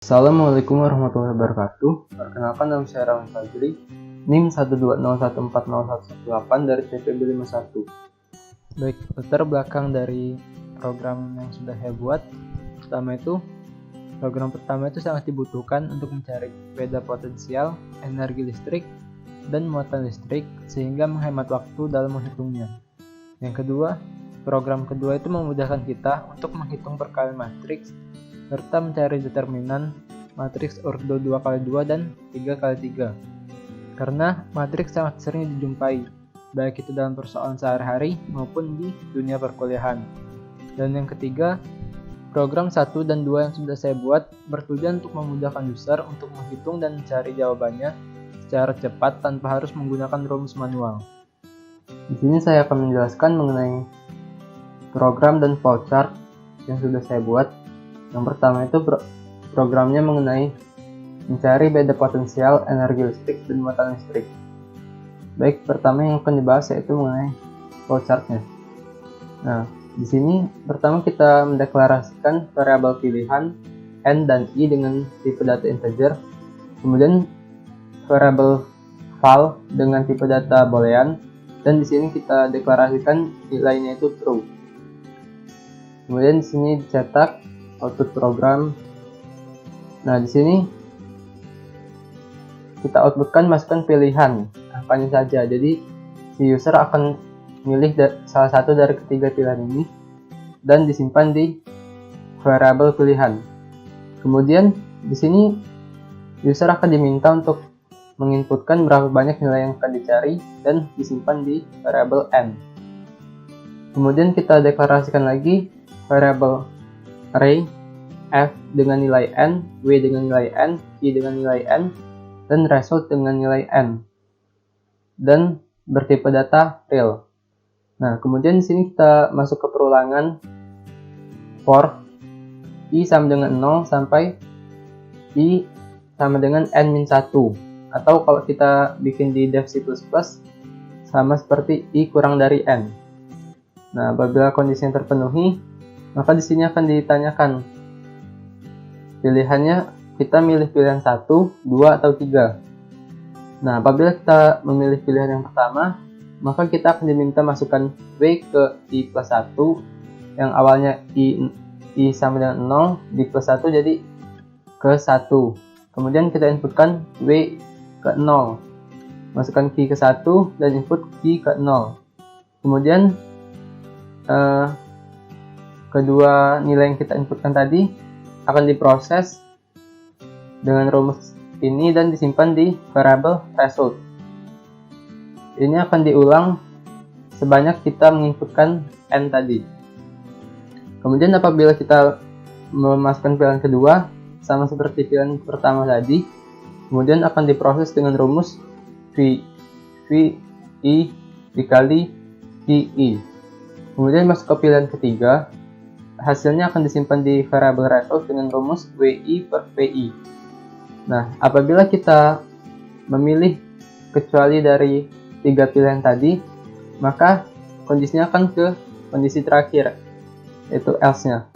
Assalamualaikum warahmatullahi wabarakatuh. Perkenalkan, nama saya Rawan Fajri, NIM 120140118 dari TPB 51. Baik, latar belakang dari program yang sudah saya buat. Program pertama itu sangat dibutuhkan untuk mencari beda potensial, energi listrik, dan muatan listrik sehingga menghemat waktu dalam menghitungnya. Yang kedua, program kedua itu memudahkan kita untuk menghitung perkalian matriks serta mencari determinan matriks ordo 2x2 dan 3x3. Karena matriks sangat sering dijumpai, baik itu dalam persoalan sehari-hari maupun di dunia perkuliahan. Dan yang ketiga, program 1 dan 2 yang sudah saya buat bertujuan untuk memudahkan user untuk menghitung dan mencari jawabannya secara cepat tanpa harus menggunakan rumus manual. Di sini saya akan menjelaskan mengenai program dan flowchart yang sudah saya buat. Yang pertama itu programnya mengenai mencari beda potensial, energi listrik, dan muatan listrik. Baik, pertama yang akan dibahas yaitu mengenai flowchartnya. Nah, di sini pertama kita mendeklarasikan variabel pilihan n dan i dengan tipe data integer, kemudian variabel val dengan tipe data boolean, dan di sini kita deklarasikan nilainya itu true. Kemudian di sini dicetak output program. Nah, di sini kita outputkan masukkan pilihan apanya saja. Jadi si user akan milih salah satu dari ketiga pilihan ini dan disimpan di variabel pilihan. Kemudian di sini user akan diminta untuk menginputkan berapa banyak nilai yang akan dicari dan disimpan di variabel n. Kemudian kita deklarasikan lagi variabel array f dengan nilai n, w dengan nilai n, i dengan nilai n, dan result dengan nilai n, dan bertipe data real. Nah, kemudian di sini kita masuk ke perulangan for i sama dengan 0 sampai i sama dengan n-1, atau kalau kita bikin di dev C++ sama seperti i kurang dari n. Nah, apabila kondisinya terpenuhi, maka di sini akan ditanyakan pilihannya, kita milih pilihan 1, 2, atau 3. Nah, apabila kita memilih pilihan yang pertama, maka kita akan diminta masukkan w ke i plus 1, yang awalnya i sama dengan 0, di plus 1 jadi ke 1. Kemudian kita inputkan w ke 0, masukkan key ke 1, dan input key ke 0. Kemudian kedua nilai yang kita inputkan tadi akan diproses dengan rumus ini dan disimpan di variabel result. Ini akan diulang sebanyak kita menginputkan n tadi. Kemudian apabila kita memasukkan pilihan kedua sama seperti pilihan pertama tadi, kemudian akan diproses dengan rumus v i dikali i. Kemudian masuk ke pilihan ketiga, hasilnya akan disimpan di variabel result dengan rumus wi per vi. Nah, apabila kita memilih kecuali dari tiga pilihan tadi, maka kondisinya akan ke kondisi terakhir, yaitu else-nya.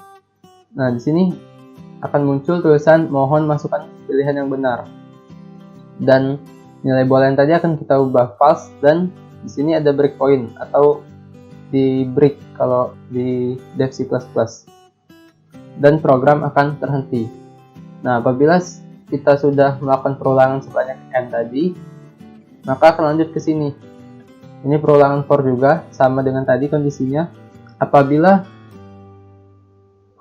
Nah, di sini akan muncul tulisan mohon masukkan pilihan yang benar. Dan nilai boolean tadi akan kita ubah false, dan di sini ada breakpoint atau di break kalau di dev C++, dan program akan terhenti. Nah, apabila kita sudah melakukan perulangan sebanyak n tadi, maka akan lanjut ke sini. Ini perulangan for juga, sama dengan tadi kondisinya. Apabila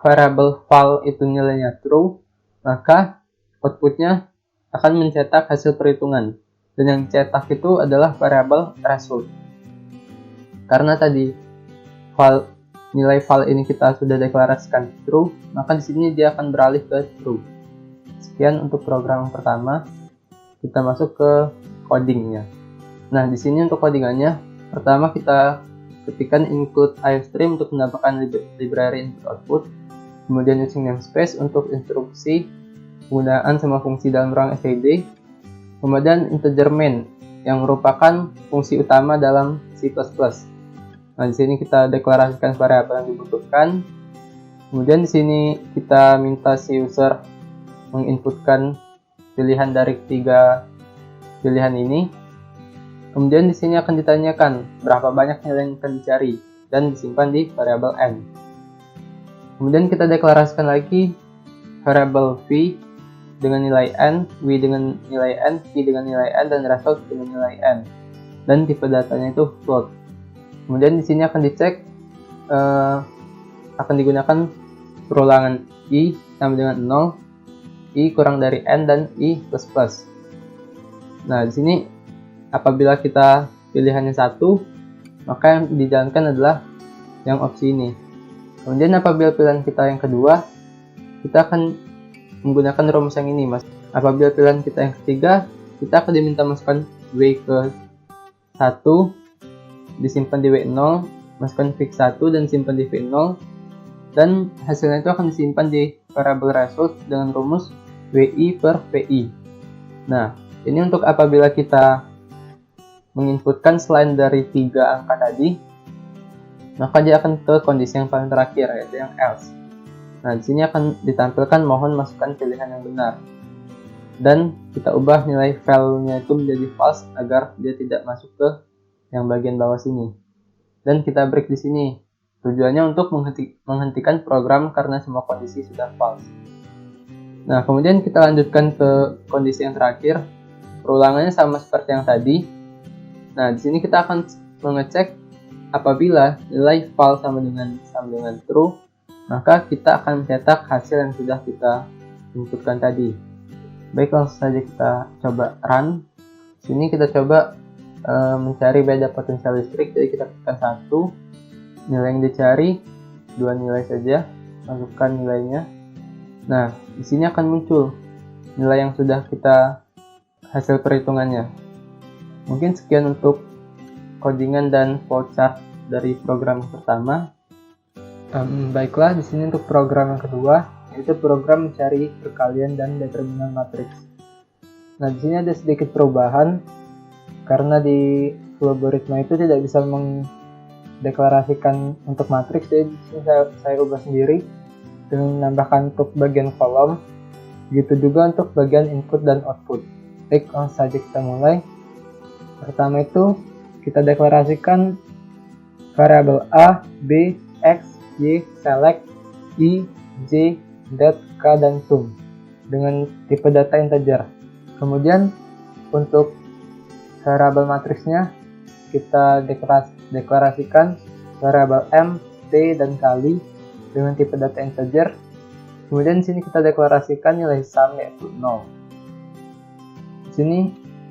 variabel val itu nilainya true, maka outputnya akan mencetak hasil perhitungan, dan yang cetak itu adalah variabel result. Karena tadi nilai val ini kita sudah deklarasikan true, maka di sini dia akan beralih ke true. Sekian untuk program yang pertama. Kita masuk ke codingnya. Nah, di sini untuk codingannya, pertama kita ketikkan include iostream untuk mendapatkan library input output, kemudian using namespace untuk instruksi penggunaan semua fungsi dalam ruang std, kemudian integer main yang merupakan fungsi utama dalam C++. Nah, di sini kita deklarasikan variabel yang dibutuhkan. Kemudian di sini kita minta si user menginputkan pilihan dari 3 pilihan ini. Kemudian di sini akan ditanyakan berapa banyak nilai yang akan dicari dan disimpan di variabel n. Kemudian kita deklarasikan lagi variabel v dengan nilai n, w dengan nilai n, p dengan nilai n, dan result dengan nilai n. Dan tipe datanya itu float. Kemudian di sini akan dicek akan digunakan perulangan i sama dengan 0, i kurang dari n, dan i plus plus. Nah, di sini apabila kita pilihannya 1, maka yang dijalankan adalah yang opsi ini. Kemudian apabila pilihan kita yang kedua, kita akan menggunakan rumus yang ini, Mas. Apabila pilihan kita yang ketiga, kita akan diminta masukkan w ke 1, disimpan di w0, masukkan v ke 1 dan simpan di v0, dan hasilnya itu akan disimpan di variabel result dengan rumus wi per vi. Nah, ini untuk apabila kita menginputkan selain dari 3 angka tadi, maka dia akan ke kondisi yang paling terakhir, yaitu yang else. Nah, di sini akan ditampilkan mohon masukkan pilihan yang benar. Dan kita ubah nilai value-nya itu menjadi false agar dia tidak masuk ke yang bagian bawah sini. Dan kita break di sini. Tujuannya untuk menghentikan program karena semua kondisi sudah false. Nah, kemudian kita lanjutkan ke kondisi yang terakhir. Perulangannya sama seperti yang tadi. Nah, di sini kita akan mengecek apabila nilai val sama dengan true, maka kita akan mencetak hasil yang sudah kita inputkan tadi. Baik, langsung saja kita coba run. Di sini kita coba mencari beda potensial listrik. Jadi kita tekan 1, nilai yang dicari 2 nilai saja, masukkan nilainya. Nah, di sini akan muncul nilai yang sudah kita hasil perhitungannya. Mungkin sekian untuk codingan dan flowchart dari program pertama. Baiklah, di sini untuk program yang kedua, yaitu program mencari perkalian dan determinan matriks. Nah, di sini ada sedikit perubahan karena di logaritma itu tidak bisa mendeklarasikan untuk matriks, jadi di sini saya ubah sendiri dengan menambahkan untuk bagian kolom, begitu juga untuk bagian input dan output. Baik, langsung saja kita mulai. Pertama itu kita deklarasikan variabel a, b, x, y, select, i, j, z, k, dan sum dengan tipe data integer. Kemudian untuk variabel matriksnya kita deklarasikan variabel m, t, dan kali dengan tipe data integer. Kemudian di sini kita deklarasikan nilai sum yaitu 0. Di sini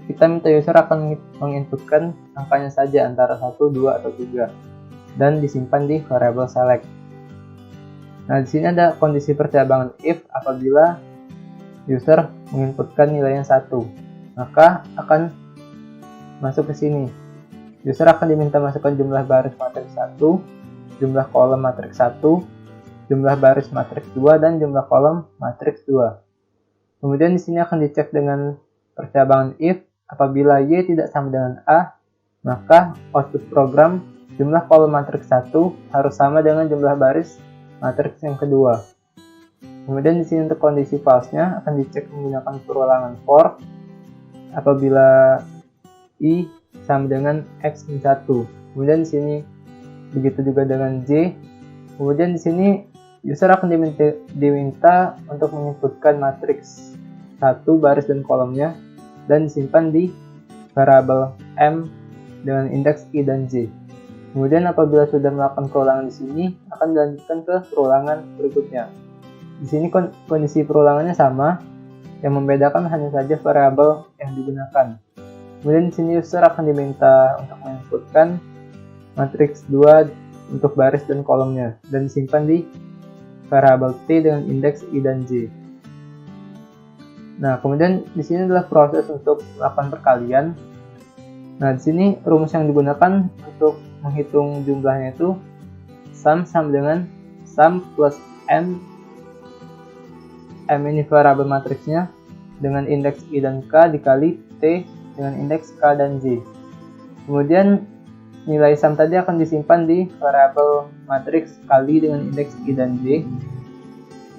kita minta user akan menginputkan angkanya saja antara 1, 2, atau 3 dan disimpan di variabel select. Nah, di sini ada kondisi percabangan if apabila user menginputkan nilainya 1, maka akan masuk ke sini. User akan diminta masukkan jumlah baris matriks 1, jumlah kolom matriks 1, jumlah baris matriks 2, dan jumlah kolom matriks 2. Kemudian di sini akan dicek dengan percabangan if apabila y tidak sama dengan a, maka output program jumlah kolom matriks 1 harus sama dengan jumlah baris matriks yang kedua. Kemudian di sini untuk kondisi false-nya akan dicek menggunakan perulangan for apabila i sama dengan x min 1. Kemudian di sini begitu juga dengan j. Kemudian di sini user akan diminta untuk menginputkan matriks 1 baris dan kolomnya dan disimpan di variabel m dengan indeks i dan j. Kemudian apabila sudah melakukan perulangan di sini, akan dilanjutkan ke perulangan berikutnya. Di sini kondisi perulangannya sama, yang membedakan hanya saja variabel yang digunakan. Kemudian di sini user akan diminta untuk menginputkan matriks 2 untuk baris dan kolomnya dan disimpan di variabel t dengan indeks i dan j. Nah, kemudian di sini adalah proses untuk melakukan perkalian. Nah, di sini rumus yang digunakan untuk menghitung jumlahnya itu sum sama dengan sum plus m ini variabel matriksnya dengan indeks i dan k dikali t dengan indeks k dan j. Kemudian nilai sum tadi akan disimpan di variabel matriks kali dengan indeks i dan j.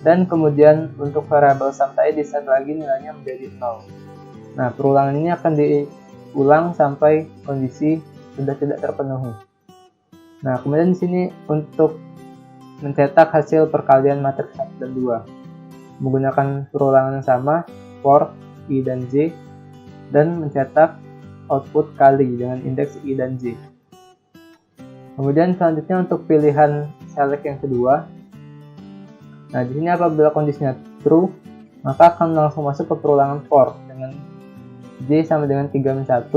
Dan kemudian untuk variabel sum tadi di-set lagi nilainya menjadi 0. Nah, perulangan ini akan diulang sampai kondisi sudah tidak terpenuhi. Nah, kemudian di sini untuk mencetak hasil perkalian matriks 1 dan 2 menggunakan perulangan yang sama for I dan J, dan mencetak output kali dengan indeks I dan J. Kemudian selanjutnya untuk pilihan select yang kedua. Nah, di sini apabila kondisinya true, maka akan langsung masuk ke perulangan for dengan J sama dengan 3-1.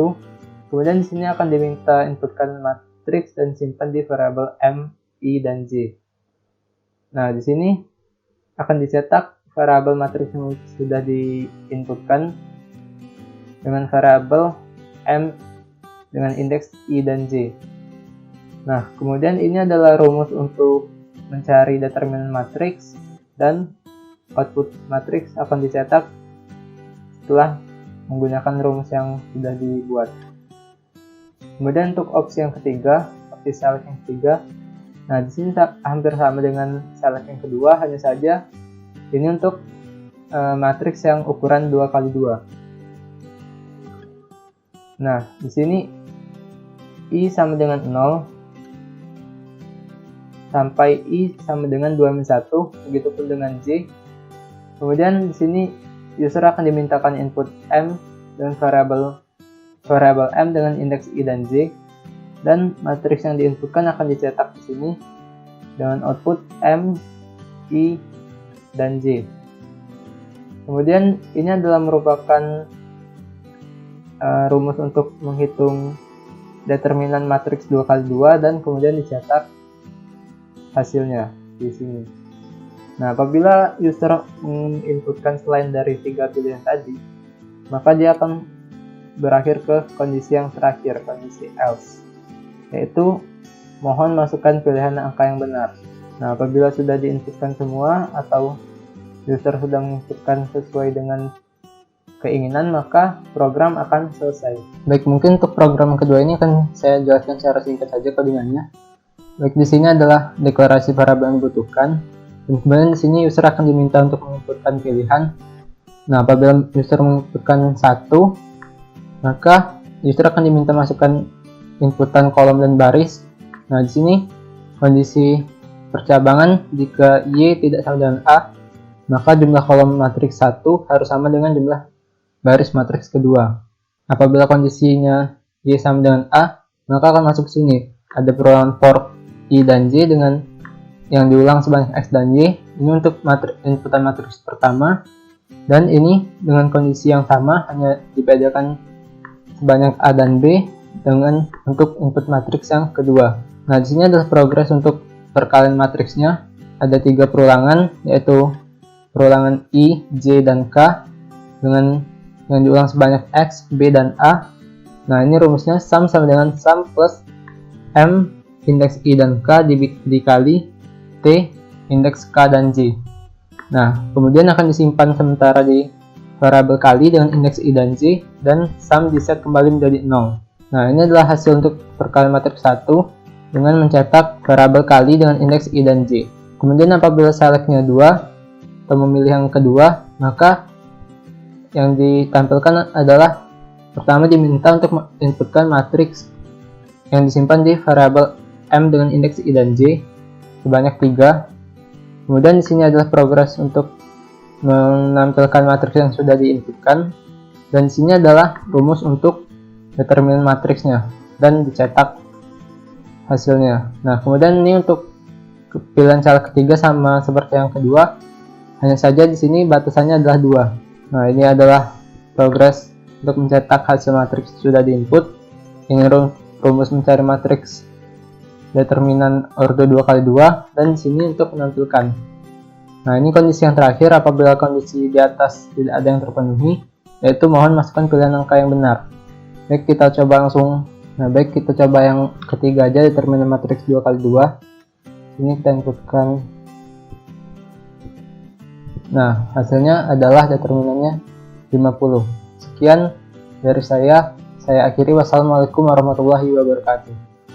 Kemudian di sini akan diminta inputkan matriks dan simpan di variabel M, I, dan J. Nah, di sini akan dicetak variabel matriks yang sudah diinputkan dengan variabel M dengan indeks I dan J. Nah, kemudian ini adalah rumus untuk mencari determinan matriks, dan output matriks akan dicetak setelah menggunakan rumus yang sudah dibuat. Kemudian untuk opsi yang ketiga, opsi select yang ketiga, nah di sini hampir sama dengan select yang kedua, hanya saja ini untuk matriks yang ukuran 2x2. Nah, di sini I sama dengan 0 sampai I sama dengan 2-1, begitupun dengan J. Kemudian di sini user akan dimintakan input M dengan variabel M dengan indeks I dan J, dan matriks yang diinputkan akan dicetak di sini dengan output M, I, dan J. Kemudian ini adalah merupakan rumus untuk menghitung determinan matriks 2x2 dan kemudian dicetak hasilnya di sini. Nah, apabila user menginputkan selain dari 3 pilihan tadi, maka dia akan berakhir ke kondisi yang terakhir, kondisi else, yaitu mohon masukkan pilihan angka yang benar. Nah, apabila sudah diinputkan semua atau user sudah menginputkan sesuai dengan keinginan, maka program akan selesai. Baik, mungkin untuk program kedua ini akan saya jelaskan secara singkat saja codingannya. Baik, di sini adalah deklarasi variabel yang dibutuhkan, dan kemudian di sini user akan diminta untuk menginputkan pilihan. Nah, apabila user menginputkan 1, maka user akan diminta masukkan inputan kolom dan baris. Nah, di sini kondisi percabangan jika Y tidak sama dengan A, maka jumlah kolom matriks 1 harus sama dengan jumlah baris matriks kedua. Apabila kondisinya Y sama dengan A, maka akan masuk ke sini. Ada perulangan for I dan J dengan yang diulang sebanyak X dan Y. Ini untuk inputan matriks pertama, dan ini dengan kondisi yang sama, hanya dibedakan sebanyak A dan B dengan untuk input matriks yang kedua. Nah, di sini adalah progres untuk perkalian matriksnya. Ada 3 perulangan, yaitu perulangan I, J, dan K dengan yang diulang sebanyak X, B, dan A. Nah, ini rumusnya sum sama dengan sum plus M indeks I dan K dikali T indeks K dan J. Nah, kemudian akan disimpan sementara di variabel kali dengan indeks I dan J, dan sum diset kembali menjadi 0. Nah, ini adalah hasil untuk perkalian matriks 1 dengan mencetak variabel kali dengan indeks I dan J. Kemudian apabila selectnya 2 atau memilih yang kedua, maka yang ditampilkan adalah pertama diminta untuk inputkan matriks yang disimpan di variabel M dengan indeks I dan J sebanyak 3. Kemudian di sini adalah progres untuk menampilkan matriks yang sudah diinputkan, dan di sini adalah rumus untuk determinan matriksnya dan dicetak hasilnya. Nah, kemudian ini untuk pilihan cara ketiga sama seperti yang kedua, hanya saja di sini batasannya adalah 2. Nah, ini adalah progres untuk mencetak hasil matriks sudah diinput. Ini rumus mencari matriks determinan ordo 2x2, dan di sini untuk menampilkan. Nah, ini kondisi yang terakhir. Apabila kondisi di atas tidak ada yang terpenuhi, yaitu mohon masukkan pilihan angka yang benar. Baik, kita coba langsung. Nah, baik, kita coba yang ketiga aja, determinan matriks 2x2. Ini kita inputkan. Nah, hasilnya adalah determinannya 50. Sekian dari saya akhiri. Wassalamualaikum warahmatullahi wabarakatuh.